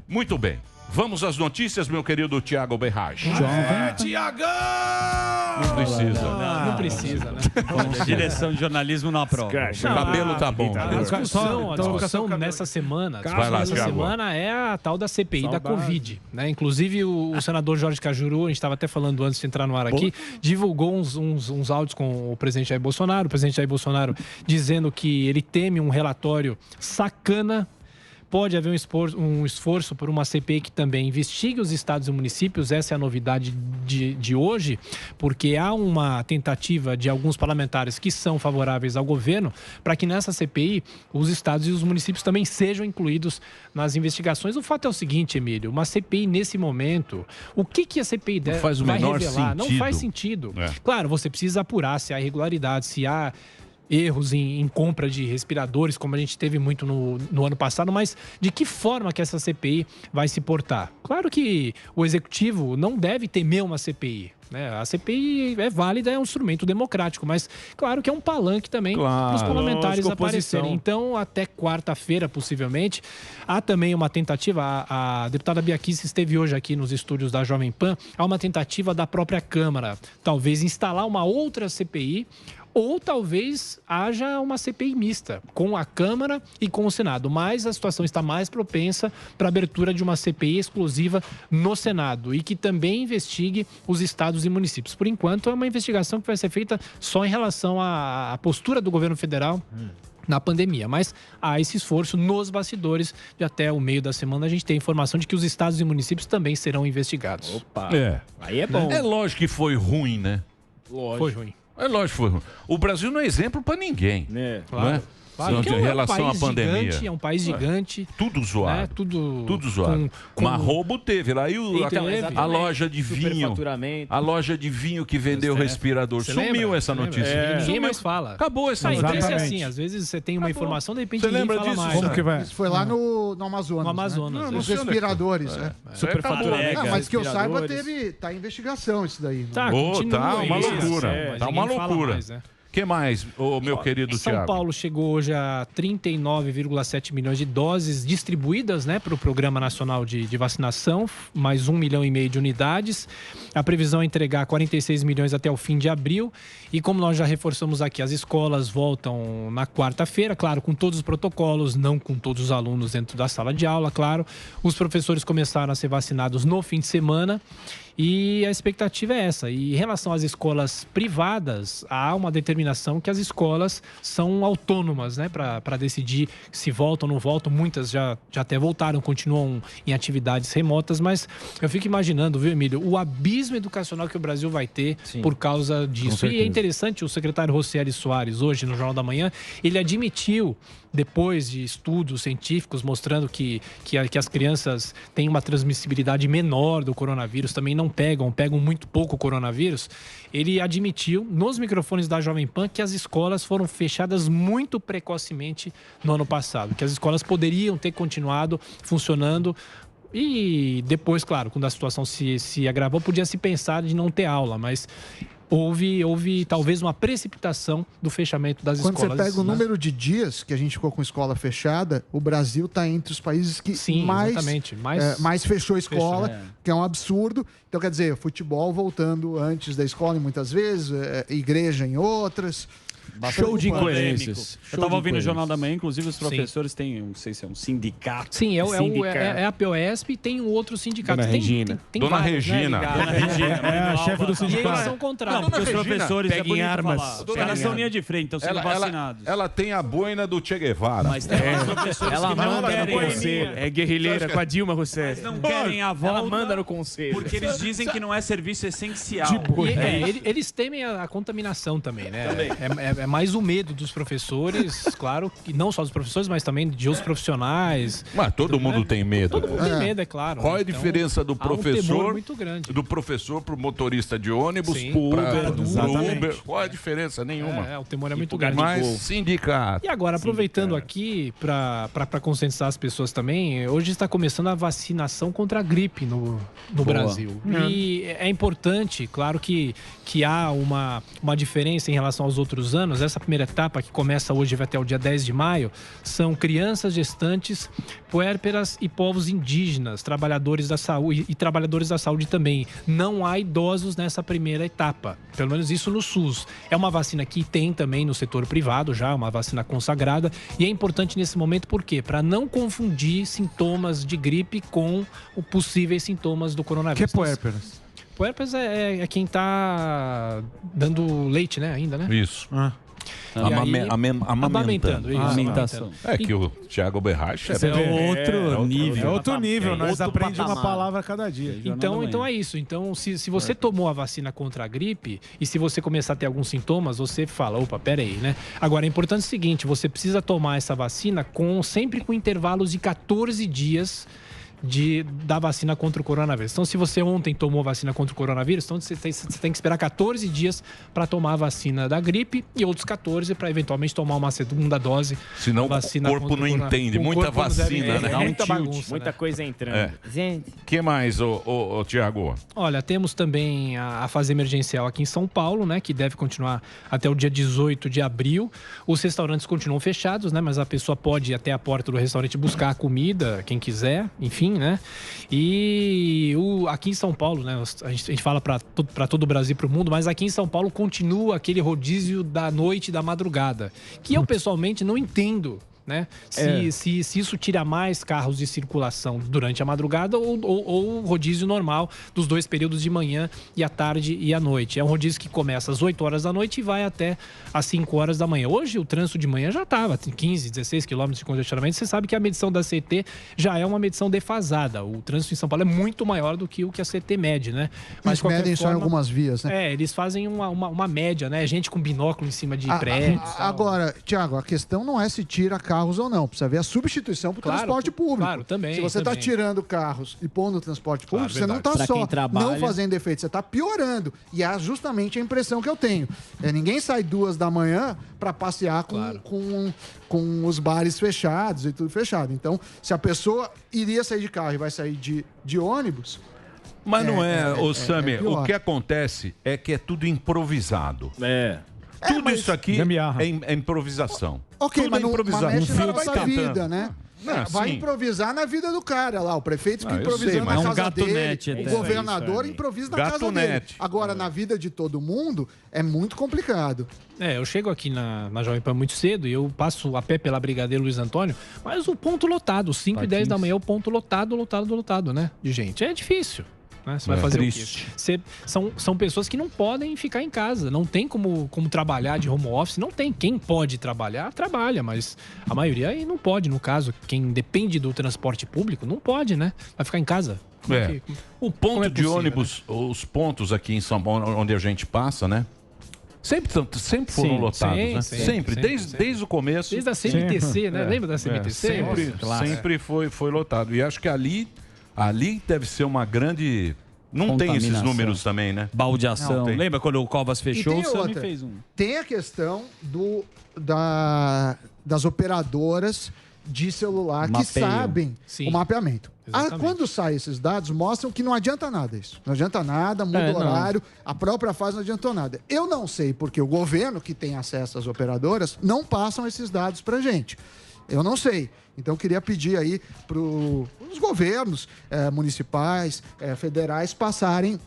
Muito bem. Vamos às notícias, meu querido Tiago Berrage. Tiagão! Não precisa. Não precisa, né? Direção de jornalismo na prova. O cabelo tá bom. A discussão nessa semana, é a tal da CPI da Covid. Né? Inclusive, o senador Jorge Cajuru, a gente estava até falando antes de entrar no ar aqui, divulgou uns áudios com o presidente Jair Bolsonaro. O presidente Jair Bolsonaro dizendo que ele teme um relatório sacana. Pode haver um esforço por uma CPI que também investigue os estados e municípios. Essa é a novidade de hoje, porque há uma tentativa de alguns parlamentares que são favoráveis ao governo para que nessa CPI os estados e os municípios também sejam incluídos nas investigações. O fato é o seguinte, Emílio, uma CPI nesse momento, o que a CPI vai revelar? Não faz sentido. Claro, você precisa apurar se há irregularidade, se há erros em compra de respiradores, como a gente teve muito no ano passado, mas de que forma que essa CPI vai se portar? Claro que o Executivo não deve temer uma CPI. A CPI é válida, é um instrumento democrático, mas claro que é um palanque também para os parlamentares aparecerem. Então, até quarta-feira, possivelmente, há também uma tentativa, a deputada Bia Kicis esteve hoje aqui nos estúdios da Jovem Pan, há uma tentativa da própria Câmara, talvez instalar uma outra CPI, ou talvez haja uma CPI mista com a Câmara e com o Senado. Mas a situação está mais propensa para a abertura de uma CPI exclusiva no Senado e que também investigue os estados e municípios. Por enquanto, é uma investigação que vai ser feita só em relação à postura do governo federal na pandemia, mas há esse esforço nos bastidores de até o meio da semana a gente tem informação de que os estados e municípios também serão investigados. Opa! Aí é bom. É lógico que foi ruim, né? Foi ruim. É lógico que foi ruim. O Brasil não é exemplo para ninguém. Claro. Não é? Claro, em relação à pandemia. É um país gigante. Tudo zoado. Né? Tudo zoado. Mas roubo teve lá. E a loja de vinho. Superfaturamento. A loja de vinho que vendeu respirador. Sumiu essa notícia. Ninguém mais fala. Acabou essa notícia. É assim, às vezes você tem uma informação, de repente Você ninguém lembra fala disso? mais. Como que vai? Isso foi lá no Amazonas. No Amazonas. Nos respiradores. Superfaturamento. Mas que eu saiba, tá em investigação isso daí. Tá uma loucura. Tá uma loucura. O que mais, meu querido São Thiago? Paulo chegou hoje a 39,7 milhões de doses distribuídas, né, para o Programa Nacional de Vacinação, mais 1,5 milhão de unidades. A previsão é entregar 46 milhões até o fim de abril. E como nós já reforçamos aqui, as escolas voltam na quarta-feira, claro, com todos os protocolos, não com todos os alunos dentro da sala de aula, claro. Os professores começaram a ser vacinados no fim de semana. E a expectativa é essa. E em relação às escolas privadas, há uma determinação que as escolas são autônomas, né, para decidir se voltam ou não voltam. Muitas já até voltaram, continuam em atividades remotas, mas eu fico imaginando, viu, Emílio, o abismo educacional que o Brasil vai ter por causa disso. E é interessante, o secretário Rocieli Soares, hoje no Jornal da Manhã, ele admitiu, depois de estudos científicos mostrando que as crianças têm uma transmissibilidade menor do coronavírus, também não pegam muito pouco o coronavírus, ele admitiu nos microfones da Jovem Pan que as escolas foram fechadas muito precocemente no ano passado, que as escolas poderiam ter continuado funcionando. E depois, claro, quando a situação se agravou, podia se pensar de não ter aula, mas houve talvez uma precipitação do fechamento das escolas. Quando você pega o número de dias que a gente ficou com escola fechada, o Brasil está entre os países que mais fechou a escola, que é um absurdo. Então, quer dizer, futebol voltando antes da escola, muitas vezes, igreja em outras. Show de incoerências. Eu estava ouvindo o Jornal da Manhã, inclusive os professores têm, não sei se é um sindicato. Sim, é a POSP e tem um outro sindicato. Dona Regina. Dona Regina. Dona Regina. É a chefe do sindicato. E eles são contrários. Não, porque os professores peguem armas. Os caras são linha de frente, estão sendo vacinados. Ela tem a boina do Che Guevara. Mas tem professores que não querem conselho. É guerrilheira com a Dilma Rousseff. Não querem a volta. Ela manda no conselho. Porque eles dizem que não é serviço essencial. Eles temem a contaminação também, né? É mais o medo dos professores, claro, e não só dos professores, mas também de outros profissionais. Mas todo mundo tem medo. Todo mundo tem medo, é claro. Qual é a diferença do professor muito grande. do professor para o motorista de ônibus, para do Uber? Qual é a diferença? Nenhuma. O temor é muito grande. Mas sindicato. E agora, aproveitando aqui para conscientizar as pessoas também, hoje está começando a vacinação contra a gripe no Brasil. E é importante, claro que há uma diferença em relação aos outros anos, anos, essa primeira etapa, que começa hoje e vai até o dia 10 de maio, são crianças, gestantes, puérperas e povos indígenas, trabalhadores da saúde e trabalhadores da saúde também. Não há idosos nessa primeira etapa, pelo menos isso no SUS. É uma vacina que tem também no setor privado já, uma vacina consagrada, e é importante nesse momento, por quê? Para não confundir sintomas de gripe com os possíveis sintomas do coronavírus. Que puérperas? Puérperas é quem está dando leite, né, ainda, né? Isso. Amamentando. Amamentação. É que o Thiago Berracha é outro nível. É outro nível, nós aprendemos uma palavra a cada dia. Então é isso. Então, se você tomou a vacina contra a gripe e se você começar a ter alguns sintomas, você fala, opa, peraí, né? Agora, é importante o seguinte, você precisa tomar essa vacina sempre com intervalos de 14 dias da vacina contra o coronavírus. Então, se você ontem tomou a vacina contra o coronavírus, então você tem que esperar 14 dias para tomar a vacina da gripe e outros 14 para eventualmente tomar uma segunda dose. Senão o corpo não entende. Muita vacina, né? Dá muita bagunça, muita coisa entrando. Gente. O que mais, Tiago? Olha, temos também a fase emergencial aqui em São Paulo, né? Que deve continuar até o dia 18 de abril. Os restaurantes continuam fechados, né? Mas a pessoa pode ir até a porta do restaurante buscar a comida, quem quiser, enfim, né? E aqui em São Paulo, né? A gente fala para todo o Brasil e para o mundo, mas aqui em São Paulo continua aquele rodízio da noite e da madrugada, que eu pessoalmente não entendo, né? Se isso tira mais carros de circulação durante a madrugada ou o rodízio normal dos dois períodos de manhã e à tarde e à noite. É um rodízio que começa às 8 horas da noite e vai até às 5 horas da manhã. Hoje o trânsito de manhã já estava 15, 16 quilômetros de congestionamento. Você sabe que a medição da CT já é uma medição defasada. O trânsito em São Paulo é muito maior do que o que a CT mede, né? Mas medem só em algumas vias, né? Eles fazem uma média, né? Gente com binóculo em cima de prédios. Agora, Thiago, a questão não é se tira carros ou não. Precisa ver a substituição para o transporte público. Claro, também. Se você está tirando carros e pondo no transporte público, você não está só não fazendo efeito, você está piorando. E é justamente a impressão que eu tenho. Ninguém sai 2 da manhã para passear com os bares fechados e tudo fechado. Então, se a pessoa iria sair de carro e vai sair de ônibus... Mas não Sami, o que acontece é que é tudo improvisado. Tudo isso aqui é improvisação. Ok, tudo mas não vai da vida, né? Vai improvisar na vida do cara lá. O prefeito que improvisou na casa dele. O governador improvisa na casa dele. Agora, na vida de todo mundo, é muito complicado. Eu chego aqui na Jovem Pan muito cedo e eu passo a pé pela Brigadeiro Luiz Antônio, mas o ponto lotado, 5 e 10 da manhã, o ponto lotado, né? De gente. É difícil. Né? Você vai fazer triste. O quê? São pessoas que não podem ficar em casa, não tem como trabalhar de home office, não tem. Quem pode trabalhar, trabalha, mas a maioria aí não pode. No caso, quem depende do transporte público, não pode, né? Vai ficar em casa. O ponto de ônibus, né? Os pontos aqui em São Paulo, onde a gente passa, né? Sempre foram lotados, né? Sempre. Desde o começo. Desde a CMTC, né? Lembra da CMTC? Sempre foi lotado. E acho que ali deve ser uma grande... Não tem esses números também, né? Baldeação. Lembra quando o Covas fechou? O Sami fez um. Tem a questão das operadoras de celular que sabem o mapeamento. Quando saem esses dados, mostram que não adianta nada isso. Não adianta nada, muda o horário, a própria fase não adiantou nada. Eu não sei porque o governo, que tem acesso às operadoras, não passam esses dados pra gente. Eu não sei. Então, eu queria pedir aí para os governos municipais, federais passarem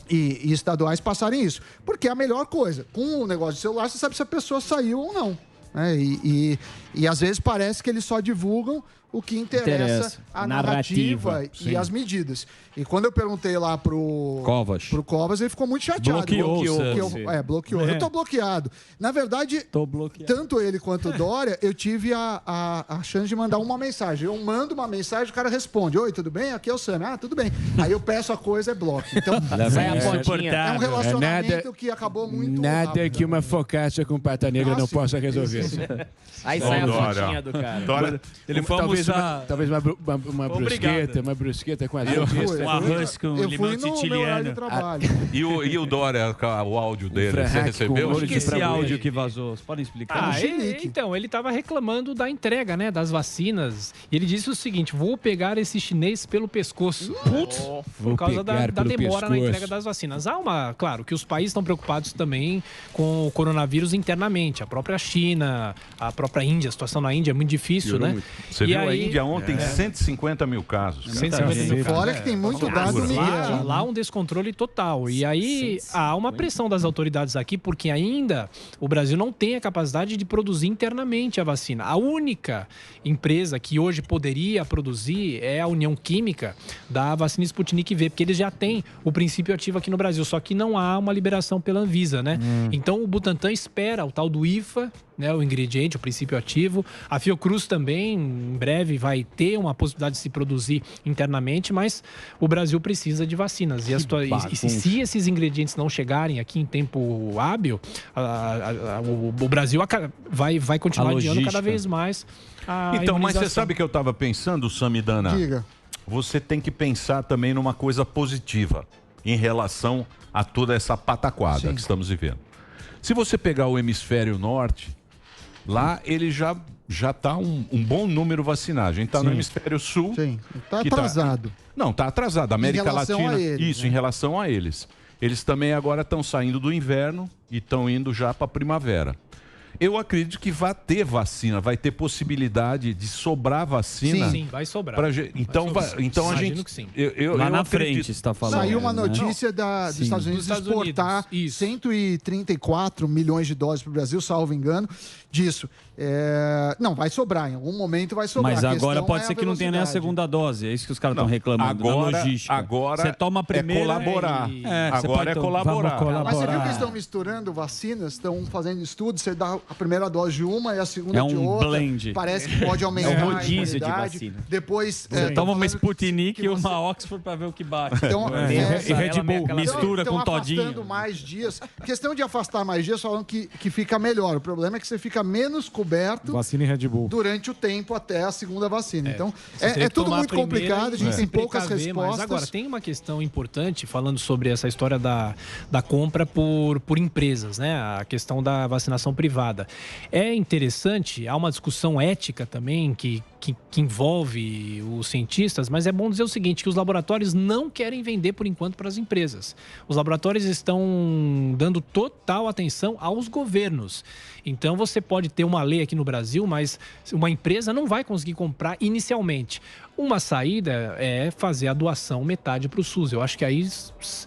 e estaduais passarem isso. Porque é a melhor coisa. Com o negócio de celular, você sabe se a pessoa saiu ou não. Né? E às vezes parece que eles só divulgam o que interessa a narrativa e as medidas. E quando eu perguntei lá pro Covas, ele ficou muito chateado. Bloqueou. Eu tô bloqueado. Na verdade, tanto ele quanto o Dória, eu tive a chance de mandar uma mensagem. Eu mando uma mensagem, o cara responde: oi, tudo bem? Aqui é o Sami. Tudo bem. Aí eu peço a coisa, é bloco. Então, é um relacionamento que acabou muito rápido. Que uma focaccia com pata negra não possa resolver. Aí sai a fotinha do cara. Ele foi almoçar uma brusqueta com azeite. Um arroz com limão siciliano. E o Dória, o áudio dele, você recebeu? O que é esse áudio que vazou? Vocês podem explicar? Então, ele estava reclamando da entrega, né, das vacinas. E ele disse o seguinte: vou pegar esse chinês pelo pescoço. Putz! Por causa da demora na entrega das vacinas. Claro, que os países estão preocupados também com o coronavírus internamente. A própria China, a própria Índia, a situação na Índia é muito difícil, né? Você viu a Índia ontem, 150 mil casos. 150 mil. Fora que tem muito dado lá um descontrole total. E aí há uma pressão das autoridades aqui, porque ainda o Brasil não tem a capacidade de produzir internamente a vacina. A única empresa que hoje poderia produzir é a União Química da vacina Sputnik V, porque eles já têm o princípio ativo aqui no Brasil, só que não há uma liberação pela Anvisa, né? Então o Butantan espera o tal do IFA, né, o ingrediente, o princípio ativo. A Fiocruz também, em breve, vai ter uma possibilidade de se produzir internamente, mas o Brasil precisa de vacinas. E se esses ingredientes não chegarem aqui em tempo hábil, o Brasil vai continuar adiando cada vez mais a Então, mas você sabe que eu estava pensando, Samidana? Diga. Você tem que pensar também numa coisa positiva em relação a toda essa pataquada que estamos vivendo. Se você pegar o hemisfério norte, lá ele já está um bom número vacinado. A gente está no hemisfério sul. Sim, está atrasado. Não, está atrasado. A América Latina, em relação a eles. Eles também agora estão saindo do inverno e estão indo já para a primavera. Eu acredito que vai ter vacina, vai ter possibilidade de sobrar vacina. Sim, vai sobrar. Então a gente. Que sim. Lá na frente, você está falando. Saiu uma notícia dos Estados Unidos exportar 134 milhões de doses para o Brasil, salvo engano, disso. Não, vai sobrar, em algum momento vai sobrar. Mas agora pode ser que não tenha nem a segunda dose, é isso que os caras estão reclamando. Agora você toma a primeira colaborar. Agora é colaborar. Mas você viu que eles estão misturando vacinas, estão fazendo estudos, você dá a primeira dose de uma e a segunda de outra. Blend. Parece que pode aumentar a rodízio de vacina. Depois você toma uma Sputnik e uma Oxford para ver o que bate. Então, e Red Bull mistura com todinho. Afastando mais dias. Questão de afastar mais dias, falando que fica melhor. O problema é que você fica menos coberto vacina e Red Bull durante o tempo até a segunda vacina. Então, é tudo muito complicado, a gente tem poucas respostas. Agora, tem uma questão importante, falando sobre essa história da compra por empresas, né? A questão da vacinação privada. É interessante, há uma discussão ética também que envolve os cientistas, mas é bom dizer o seguinte, que os laboratórios não querem vender por enquanto para as empresas. Os laboratórios estão dando total atenção aos governos. Então você pode ter uma lei aqui no Brasil, mas uma empresa não vai conseguir comprar inicialmente. Uma saída é fazer a doação metade para o SUS. Eu acho que aí você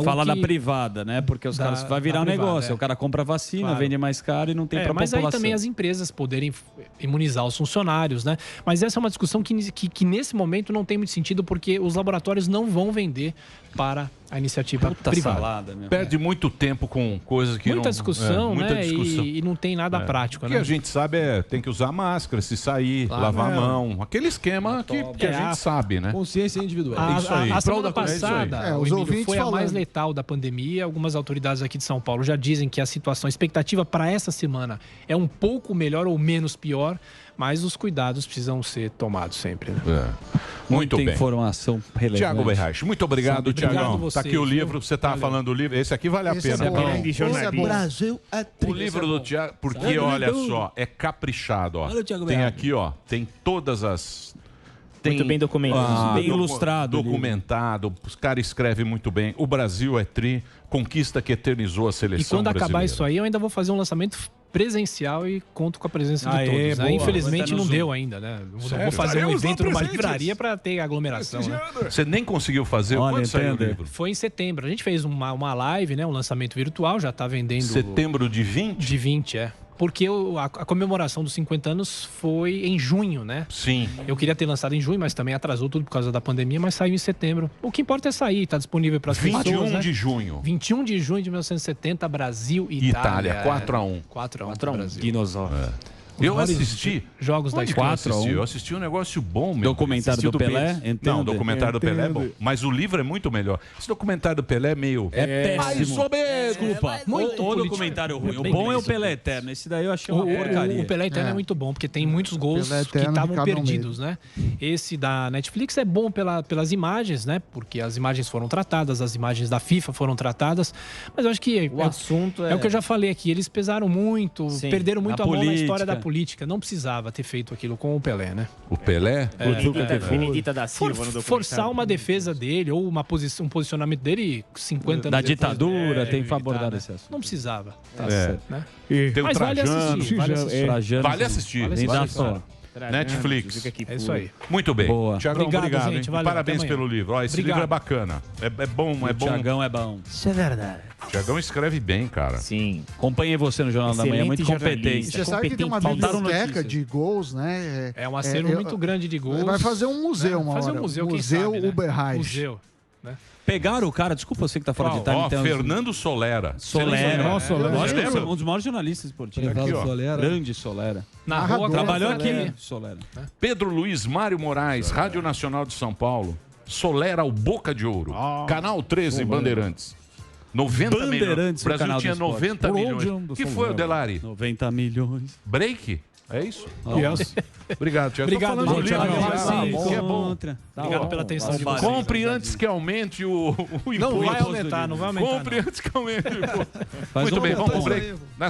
fala da privada, né? Porque os caras vai virar um negócio. O cara compra a vacina, vende mais caro e não tem para a população. Mas aí também as empresas poderem imunizar os funcionários, né? Mas essa é uma discussão que nesse momento não tem muito sentido, porque os laboratórios não vão vender para a iniciativa privada. Salada, perde muito tempo com coisas que muita discussão, né? E não tem nada prático. O que a gente sabe tem que usar máscara, se sair, lavar a mão. Aquele esquema que a gente sabe, né? Consciência individual. Isso aí. A semana passada, os ouvintes foi a mais letal da pandemia. Algumas autoridades aqui de São Paulo já dizem que a expectativa para essa semana é um pouco melhor ou menos pior, mas os cuidados precisam ser tomados sempre. Né? Muito bem. Informação relevante. Tiago Berraich, muito obrigado, Tiagão. Está aqui o livro, você estava falando do livro. Esse aqui vale a pena. Brasil é o livro do Tiago, porque olha só, é caprichado. Ó. Tem aqui, ó, tem todas as... Muito bem documentado. Bem ilustrado. Documentado. Os caras escrevem muito bem. O Brasil é conquista que eternizou a seleção brasileira. E quando acabar isso aí, eu ainda vou fazer um lançamento presencial e conto com a presença de todos. Né? Infelizmente não deu ainda, né? Não vou fazer um evento numa livraria para ter aglomeração. Né? Você nem conseguiu fazer? Quando saiu o livro? Foi em setembro. A gente fez uma live, né? Um lançamento virtual, já está vendendo... Setembro de 20? De 20, Porque a comemoração dos 50 anos foi em junho, né? Sim. Eu queria ter lançado em junho, mas também atrasou tudo por causa da pandemia, mas saiu em setembro. O que importa é sair, está disponível para as pessoas, 21 de junho. 21 de junho de 1970, Brasil e Itália. 4-1. 4-1 Brasil. Dinossauro. Eu assisti jogos da história. Eu assisti um negócio bom mesmo. Documentário do Pelé? Não, o documentário do Pelé é bom. Mas o livro é muito melhor. Esse documentário do Pelé é meio... É péssimo. Mais ou menos. Desculpa. O documentário ruim. O bom é o Pelé Eterno. Esse daí eu achei uma porcaria. O Pelé Eterno é muito bom, porque tem muitos gols que estavam perdidos, né? Esse da Netflix é bom pelas imagens, né? Porque as imagens foram tratadas, as imagens da FIFA foram tratadas. Mas eu acho que o assunto é o que eu já falei aqui. Eles pesaram muito, perderam muito a mão na história da política. Não precisava ter feito aquilo com o Pelé, né? O Pelé? Benedita da Silva no forçar uma defesa dele ou um posicionamento dele 50 anos da ditadura, tem que abordar esse assunto. Não precisava. Né? Tem o Trajano. Vale assistir. Netflix. É isso aí. Muito bem. Tiagão, obrigado. Gente, valeu, parabéns pelo livro. Esse livro é bacana. É bom. Tiagão é bom. Isso é verdade. Tiagão escreve bem, cara. Sim. Acompanhei você no Jornal da Manhã, muito competente. Você sabe que tem uma biblioteca de gols, né? É um acervo muito grande de gols. Vai fazer um museu uma hora. Fazer um museu, Museu Uberreich. Museu, né? Pegaram o cara, desculpa você que tá fora de time. Fernando Solera. Um dos maiores jornalistas esportivos. Grande Solera. Trabalhou aqui, Solera. Pedro Luiz Mário Moraes, Rádio Nacional de São Paulo. Solera ao Boca de Ouro. Canal 13, Bandeirantes. 90 milhões. O Brasil tinha 90 milhões. O que foi, Delari? 90 milhões. Break? É isso? Yes. Obrigado, Tiago. Obrigado, que é bom. Obrigado pela atenção de vocês. Compre antes que aumente o imposto. Não vai aumentar, não vai aumentar. Compre antes que aumente o imposto. Muito bem, vamos pro break.